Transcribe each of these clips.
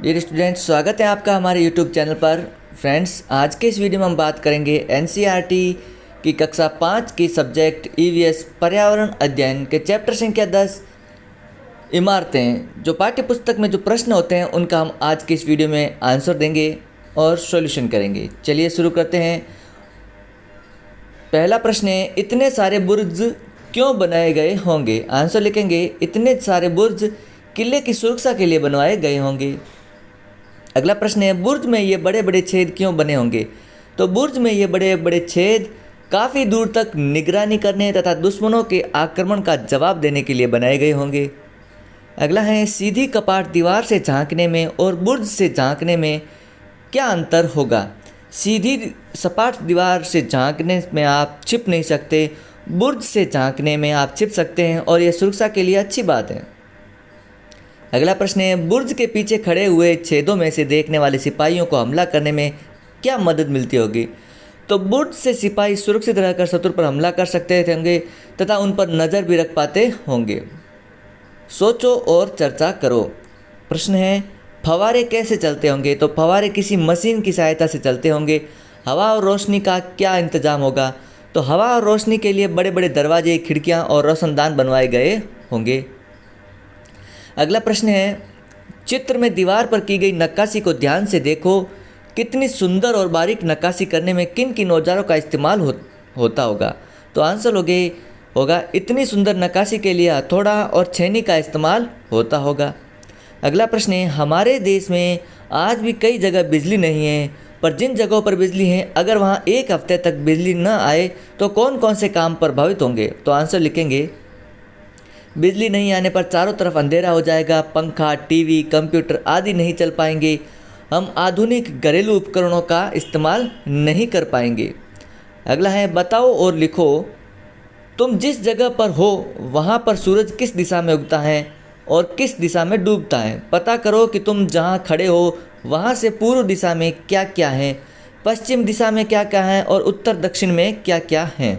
Dear students, स्वागत है आपका हमारे यूट्यूब चैनल पर। फ्रेंड्स, आज के इस वीडियो में हम बात करेंगे एनसीईआरटी की कक्षा 5 की सब्जेक्ट ईवीएस पर्यावरण अध्ययन के चैप्टर संख्या 10 इमारतें। जो पाठ्य पुस्तक में जो प्रश्न होते हैं उनका हम आज के इस वीडियो में आंसर देंगे और सॉल्यूशन करेंगे। चलिए शुरू करते हैं। पहला प्रश्न है, इतने सारे बुर्ज क्यों बनाए गए होंगे? आंसर लिखेंगे, इतने सारे बुर्ज किले की सुरक्षा के लिए बनवाए गए होंगे। अगला प्रश्न है, बुर्ज में ये बड़े बड़े छेद क्यों बने होंगे? तो बुर्ज में ये बड़े बड़े छेद काफ़ी दूर तक निगरानी करने तथा दुश्मनों के आक्रमण का जवाब देने के लिए बनाए गए होंगे। अगला है, सीधी कपाट दीवार से झांकने में और बुर्ज से झांकने में क्या अंतर होगा? सीधी सपाट दीवार से झांकने में आप छिप नहीं सकते, बुर्ज से झांकने में आप छिप सकते हैं और यह सुरक्षा के लिए अच्छी बात है। अगला प्रश्न है, बुर्ज के पीछे खड़े हुए छेदों में से देखने वाले सिपाहियों को हमला करने में क्या मदद मिलती होगी? तो बुर्ज से सिपाही सुरक्षित रहकर शत्रु पर हमला कर सकते होंगे तथा उन पर नज़र भी रख पाते होंगे। सोचो और चर्चा करो। प्रश्न है, फव्वारे कैसे चलते होंगे? तो फव्वारे किसी मशीन की सहायता से चलते होंगे। हवा और रोशनी का क्या इंतजाम होगा? तो हवा और रोशनी के लिए बड़े बड़े दरवाजे, खिड़कियाँ और रोशनदान बनवाए गए होंगे। अगला प्रश्न है, चित्र में दीवार पर की गई नक्काशी को ध्यान से देखो। कितनी सुंदर और बारीक नक्काशी करने में किन किन औजारों का इस्तेमाल होता होगा? तो आंसर होगा इतनी सुंदर नक्काशी के लिए हथौड़ा और छेनी का इस्तेमाल होता होगा। अगला प्रश्न है, हमारे देश में आज भी कई जगह बिजली नहीं है, पर जिन जगहों पर बिजली है अगर वहाँ एक हफ्ते तक बिजली न आए तो कौन कौन से काम प्रभावित होंगे? तो आंसर लिखेंगे, बिजली नहीं आने पर चारों तरफ अंधेरा हो जाएगा, पंखा, टीवी, कंप्यूटर आदि नहीं चल पाएंगे, हम आधुनिक घरेलू उपकरणों का इस्तेमाल नहीं कर पाएंगे। अगला है, बताओ और लिखो, तुम जिस जगह पर हो वहाँ पर सूरज किस दिशा में उगता है और किस दिशा में डूबता है? पता करो कि तुम जहाँ खड़े हो वहाँ से पूर्व दिशा में क्या क्या है, पश्चिम दिशा में क्या क्या है और उत्तर दक्षिण में क्या क्या है।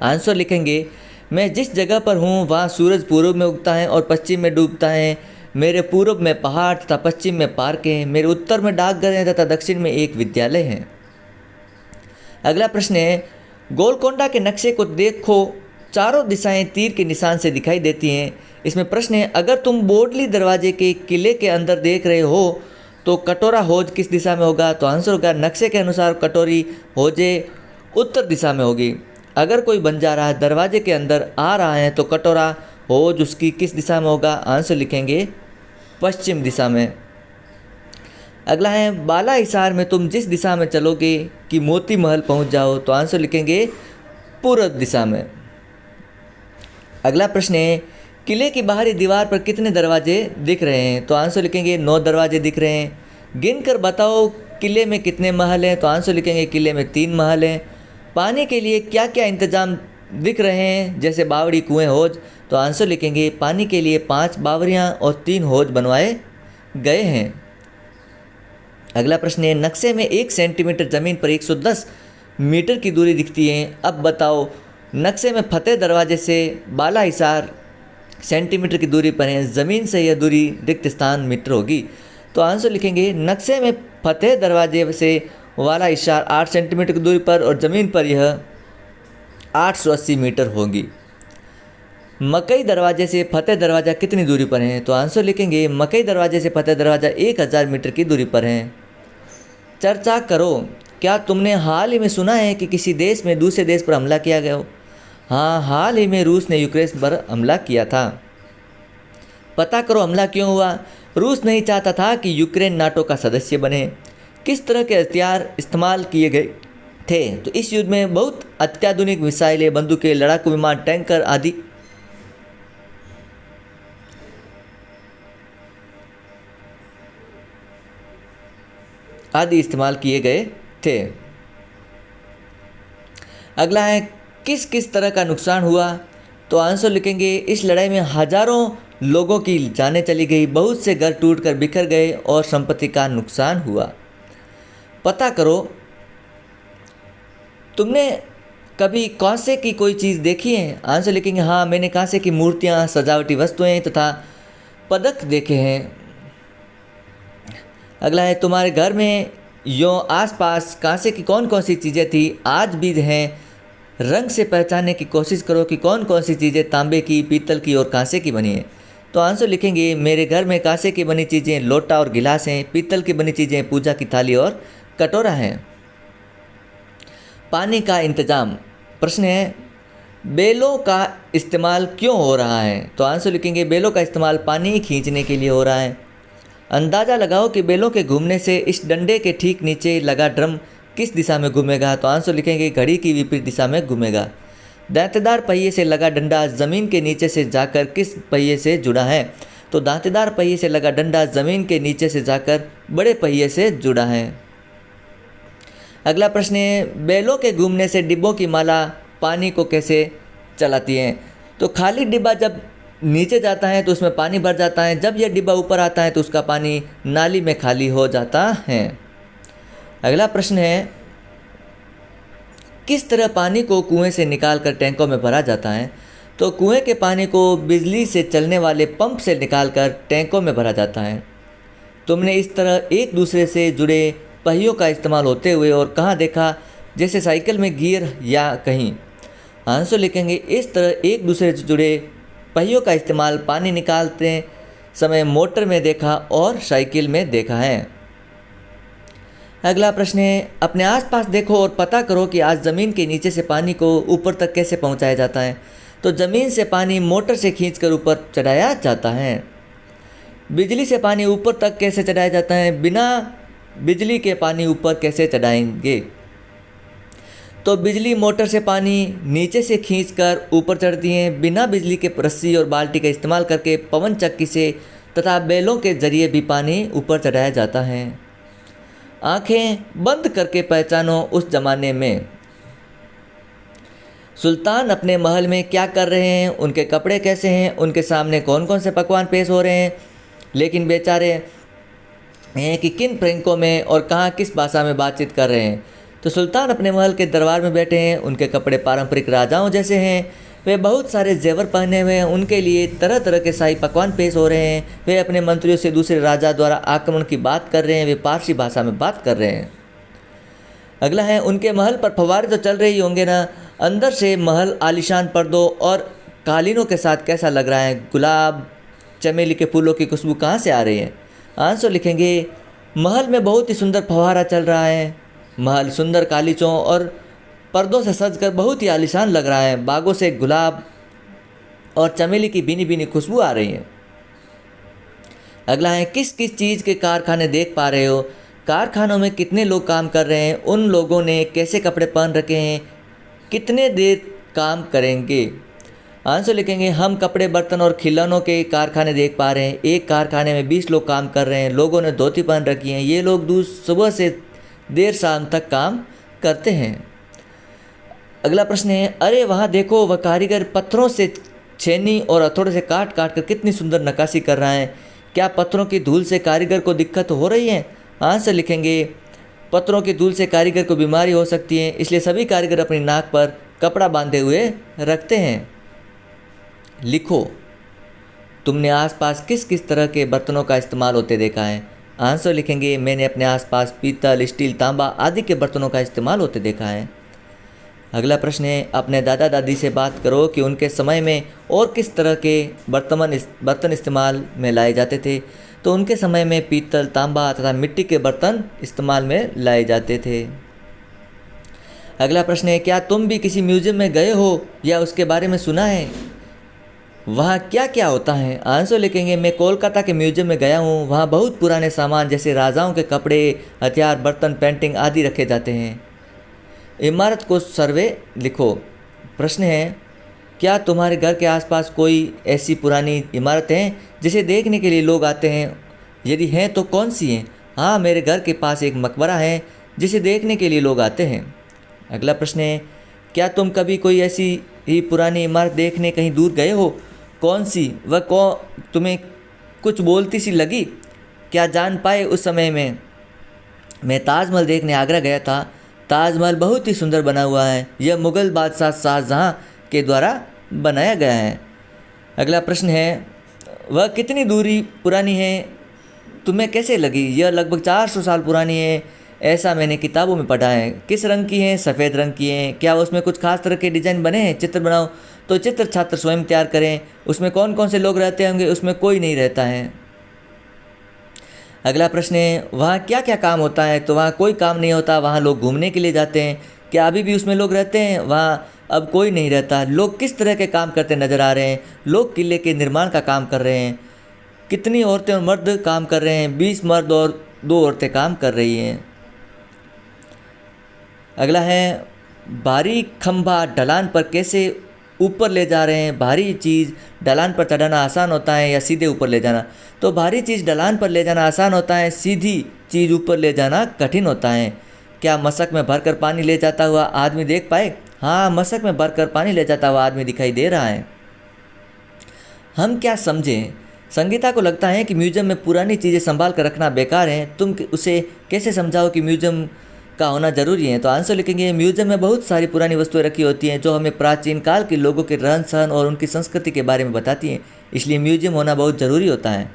आंसर लिखेंगे, मैं जिस जगह पर हूँ वहाँ सूरज पूर्व में उगता है और पश्चिम में डूबता है। मेरे पूर्व में पहाड़ तथा पश्चिम में पार्क हैं। मेरे उत्तर में डाकघर हैं तथा दक्षिण में एक विद्यालय है। अगला प्रश्न है, गोलकोंडा के नक्शे को देखो, चारों दिशाएं तीर के निशान से दिखाई देती हैं। इसमें प्रश्न है, अगर तुम बोडली दरवाजे के किले के अंदर देख रहे हो तो कटोरा हौज किस दिशा में होगा? तो आंसर होगा, नक्शे के अनुसार कटोरी हौजे उत्तर दिशा में होगी। अगर कोई बंजारा दरवाजे के अंदर आ रहा है तो कटोरा हौज उसकी किस दिशा में होगा? आंसर लिखेंगे, पश्चिम दिशा में। अगला है, बाला हिसार में तुम जिस दिशा में चलोगे कि मोती महल पहुंच जाओ, तो आंसर लिखेंगे पूर्व दिशा में। अगला प्रश्न है, किले की बाहरी दीवार पर कितने दरवाजे दिख रहे हैं? तो आंसर लिखेंगे 9 दरवाजे दिख रहे हैं। गिनकर बताओ किले में कितने महल हैं? तो आंसर लिखेंगे किले में 3 महल हैं। पानी के लिए क्या क्या इंतजाम दिख रहे हैं जैसे बावड़ी, कुएं, हौज? तो आंसर लिखेंगे पानी के लिए 5 बावड़ियाँ और 3 हौज बनवाए गए हैं। अगला प्रश्न है, नक्शे में 1 सेंटीमीटर ज़मीन पर 110 मीटर की दूरी दिखती है। अब बताओ नक्शे में फतेह दरवाजे से बाला हिसार सेंटीमीटर की दूरी पर है, ज़मीन से यह दूरी रिक्त स्थान मीटर होगी। तो आंसर लिखेंगे, नक्शे में फतेह दरवाजे से वाला हिसार 8 सेंटीमीटर की दूरी पर और ज़मीन पर यह 880 मीटर होगी। मकई दरवाजे से फतेह दरवाज़ा कितनी दूरी पर है? तो आंसर लिखेंगे, मकई दरवाजे से फतेह दरवाज़ा 1000 मीटर की दूरी पर है। चर्चा करो, क्या तुमने हाल ही में सुना है कि किसी देश में दूसरे देश पर हमला किया गया हो? हाँ, हाल ही में रूस ने यूक्रेन पर हमला किया था। पता करो हमला क्यों हुआ? रूस नहीं चाहता था कि यूक्रेन नाटो का सदस्य बने। किस तरह के हथियार इस्तेमाल किए गए थे? तो इस युद्ध में बहुत अत्याधुनिक मिसाइलें, बंदूकें, लड़ाकू विमान, टैंकर आदि इस्तेमाल किए गए थे। अगला है, किस किस तरह का नुकसान हुआ? तो आंसर लिखेंगे, इस लड़ाई में हजारों लोगों की जानें चली गई, बहुत से घर टूटकर बिखर गए और संपत्ति का नुकसान हुआ। पता करो, तुमने कभी कांसे की कोई चीज़ देखी है? आंसर लिखेंगे, हाँ, मैंने कांसे की मूर्तियाँ, सजावटी वस्तुएं तथा पदक देखे हैं। अगला है, तुम्हारे घर में यों आसपास कांसे की कौन कौन सी चीज़ें थी, आज भी हैं, रंग से पहचानने की कोशिश करो कि कौन कौन सी चीज़ें तांबे की, पीतल की और कांसे की बनी है। तो आंसर लिखेंगे, मेरे घर में कांसे की बनी चीज़ें लोटा और गिलास हैं, पीतल की बनी चीज़ें पूजा की थाली और कटोरा हैं। पानी का इंतज़ाम। प्रश्न है, बेलों का इस्तेमाल क्यों हो रहा है। तो आंसर लिखेंगे, बेलों का इस्तेमाल पानी खींचने के लिए हो रहा है। अंदाज़ा लगाओ कि बेलों के घूमने से इस डंडे के ठीक नीचे लगा ड्रम किस दिशा में घूमेगा। तो आंसर लिखेंगे, घड़ी की विपरीत दिशा में घूमेगा। दांतेदार पहिए से लगा डंडा ज़मीन के नीचे से जाकर किस पहिए से जुड़ा है। तो दांतेदार पहिए से लगा डंडा ज़मीन के नीचे से जाकर बड़े पहिए से जुड़ा है। अगला प्रश्न है, बैलों के घूमने से डिब्बों की माला पानी को कैसे चलाती है। तो खाली डिब्बा जब नीचे जाता है तो उसमें पानी भर जाता है, जब यह डिब्बा ऊपर आता है तो उसका पानी नाली में खाली हो जाता है। अगला प्रश्न है, किस तरह पानी को कुएं से निकालकर टैंकों में भरा जाता है। तो कुएं के पानी को बिजली से चलने वाले पंप से निकालकर टैंकों में भरा जाता है। तुमने इस तरह एक दूसरे से जुड़े पहियों का इस्तेमाल होते हुए और कहाँ देखा, जैसे साइकिल में गियर या कहीं। आंसर लिखेंगे, इस तरह एक दूसरे से जुड़े पहियों का इस्तेमाल पानी निकालते समय मोटर में देखा और साइकिल में देखा है। अगला प्रश्न है, अपने आसपास देखो और पता करो कि आज ज़मीन के नीचे से पानी को ऊपर तक कैसे पहुंचाया जाता है। तो ज़मीन से पानी मोटर से खींचकर ऊपर चढ़ाया जाता है। बिजली से पानी ऊपर तक कैसे चढ़ाया जाता है, बिना बिजली के पानी ऊपर कैसे चढ़ाएंगे। तो बिजली मोटर से पानी नीचे से खींचकर ऊपर चढ़ती है, बिना बिजली के रस्सी और बाल्टी का इस्तेमाल करके पवन चक्की से तथा बैलों के जरिए भी पानी ऊपर चढ़ाया जाता है। आंखें बंद करके पहचानो उस जमाने में। सुल्तान अपने महल में क्या कर रहे हैं, उनके कपड़े कैसे हैं, उनके सामने कौन कौन से पकवान पेश हो रहे हैं, लेकिन बेचारे हैं कि किन प्रसंगों में और कहाँ किस भाषा में बातचीत कर रहे हैं। तो सुल्तान अपने महल के दरबार में बैठे हैं, उनके कपड़े पारंपरिक राजाओं जैसे हैं, वे बहुत सारे जेवर पहने हुए हैं, उनके लिए तरह तरह के शाही पकवान पेश हो रहे हैं। वे अपने मंत्रियों से दूसरे राजा द्वारा आक्रमण की बात कर रहे हैं, वे पारसी भाषा में बात कर रहे हैं। अगला है, उनके महल पर फव्वारे तो चल रही होंगे ना, अंदर से महल आलीशान पर्दों और कालीनों के साथ कैसा लग रहा है, गुलाब चमेली के फूलों की खुशबू कहाँ से आ रही है। आंसर लिखेंगे, महल में बहुत ही सुंदर फव्वारा चल रहा है, महल सुंदर कालीचों और पर्दों से सजकर बहुत ही आलीशान लग रहा है, बागों से गुलाब और चमेली की भीनी भीनी खुशबू आ रही है। अगला है, किस किस चीज़ के कारखाने देख पा रहे हो, कारखानों में कितने लोग काम कर रहे हैं, उन लोगों ने कैसे कपड़े पहन रखे हैं, कितने देर काम करेंगे। आंसर लिखेंगे, हम कपड़े बर्तन और खिलौनों के कारखाने देख पा रहे हैं। एक कारखाने में 20 लोग काम कर रहे हैं, लोगों ने धोती पहन रखी है, ये लोग सुबह से देर शाम तक काम करते हैं। अगला प्रश्न है, अरे वहाँ देखो, वह कारीगर पत्थरों से छेनी और हथौड़े से काट काट कर कितनी सुंदर नक्काशी कर रहा है, क्या पत्थरों की धूल से कारीगर को दिक्कत हो रही है। आंसर लिखेंगे, पत्थरों की धूल से कारीगर को बीमारी हो सकती है, इसलिए सभी कारीगर अपनी नाक पर कपड़ा बांधे हुए रखते हैं। लिखो, तुमने आसपास किस किस तरह के बर्तनों का इस्तेमाल होते देखा है। आंसर लिखेंगे, मैंने अपने आसपास पीतल, स्टील, तांबा आदि के बर्तनों का इस्तेमाल होते देखा है। अगला प्रश्न है, अपने दादा दादी से बात करो कि उनके समय में और किस तरह के बर्तन इस्तेमाल में लाए जाते थे। तो उनके समय में पीतल, तांबा तथा मिट्टी के बर्तन इस्तेमाल में लाए जाते थे। अगला प्रश्न है, क्या तुम भी किसी म्यूजियम में गए हो या उसके बारे में सुना है, वहाँ क्या क्या होता है। आंसर लिखेंगे, मैं कोलकाता के म्यूजियम में गया हूँ, वहाँ बहुत पुराने सामान जैसे राजाओं के कपड़े, हथियार, बर्तन, पेंटिंग आदि रखे जाते हैं। इमारत को सर्वे लिखो। प्रश्न है, क्या तुम्हारे घर के आसपास कोई ऐसी पुरानी इमारत है जिसे देखने के लिए लोग आते हैं, यदि हैं तो कौन सी हैं। हाँ, मेरे घर के पास एक मकबरा है जिसे देखने के लिए लोग आते हैं। अगला प्रश्न है, क्या तुम कभी कोई ऐसी ही पुरानी इमारत देखने कहीं दूर गए हो, कौन सी, वह तुम्हें कुछ बोलती सी लगी, क्या जान पाए उस समय में। मैं ताजमहल देखने आगरा गया था, ताजमहल बहुत ही सुंदर बना हुआ है, यह मुग़ल बादशाह शाहजहाँ के द्वारा बनाया गया है। अगला प्रश्न है, वह कितनी दूरी पुरानी है, तुम्हें कैसे लगी? यह लगभग 400 साल पुरानी है, ऐसा मैंने किताबों में पढ़ा है। किस रंग की हैं? सफ़ेद रंग की हैं। क्या उसमें कुछ खास तरह के डिज़ाइन बने हैं? चित्र बनाओ। तो चित्र छात्र स्वयं तैयार करें। उसमें कौन कौन से लोग रहते होंगे? उसमें कोई नहीं रहता है। अगला प्रश्न है, वहाँ क्या क्या काम होता है? तो वहाँ कोई काम नहीं होता, वहाँ लोग घूमने के लिए जाते हैं। क्या अभी भी उसमें लोग रहते हैं? वहाँ अब कोई नहीं रहता। लोग किस तरह के काम करते नजर आ रहे हैं? लोग किले के निर्माण का काम कर रहे हैं। कितनी औरतें और मर्द काम कर रहे हैं? 20 मर्द और 2 औरतें काम कर रही हैं। अगला है, भारी खंभा ढलान पर कैसे ऊपर ले जा रहे हैं? भारी चीज़ ढलान पर चढ़ाना आसान होता है या सीधे ऊपर ले जाना? तो भारी चीज़ ढलान पर ले जाना आसान होता है, सीधी चीज़ ऊपर ले जाना कठिन होता है। क्या मशक में भरकर पानी ले जाता हुआ आदमी देख पाए? हाँ, मशक में भरकर पानी ले जाता हुआ आदमी दिखाई दे रहा है। हम क्या समझें? संगीता को लगता है कि म्यूजियम में पुरानी चीज़ें संभाल कर रखना बेकार है। तुम उसे कैसे समझाओ कि म्यूजियम का होना ज़रूरी है? तो आंसर लिखेंगे, म्यूजियम में बहुत सारी पुरानी वस्तुएं रखी होती हैं जो हमें प्राचीन काल के लोगों के रहन सहन और उनकी संस्कृति के बारे में बताती हैं, इसलिए म्यूजियम होना बहुत ज़रूरी होता है।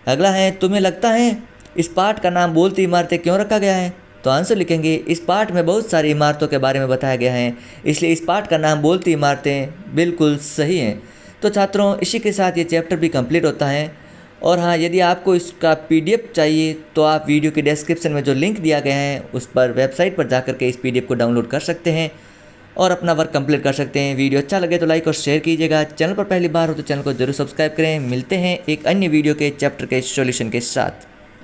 अगला है, तुम्हें लगता है इस पाठ का नाम बोलती इमारतें क्यों रखा गया है? तो आंसर लिखेंगे, इस पाठ में बहुत सारी इमारतों के बारे में बताया गया है, इसलिए इस पाठ का नाम बोलती इमारतें बिल्कुल सही हैं। तो छात्रों, इसी के साथ ये चैप्टर भी कंप्लीट होता है। और हाँ, यदि आपको इसका PDF चाहिए तो आप वीडियो के डिस्क्रिप्शन में जो लिंक दिया गया है उस पर वेबसाइट पर जाकर के इस PDF को डाउनलोड कर सकते हैं और अपना वर्क कंप्लीट कर सकते हैं। वीडियो अच्छा लगे तो लाइक और शेयर कीजिएगा। चैनल पर पहली बार हो तो चैनल को जरूर सब्सक्राइब करें। मिलते हैं एक अन्य वीडियो के चैप्टर के सॉल्यूशन के साथ।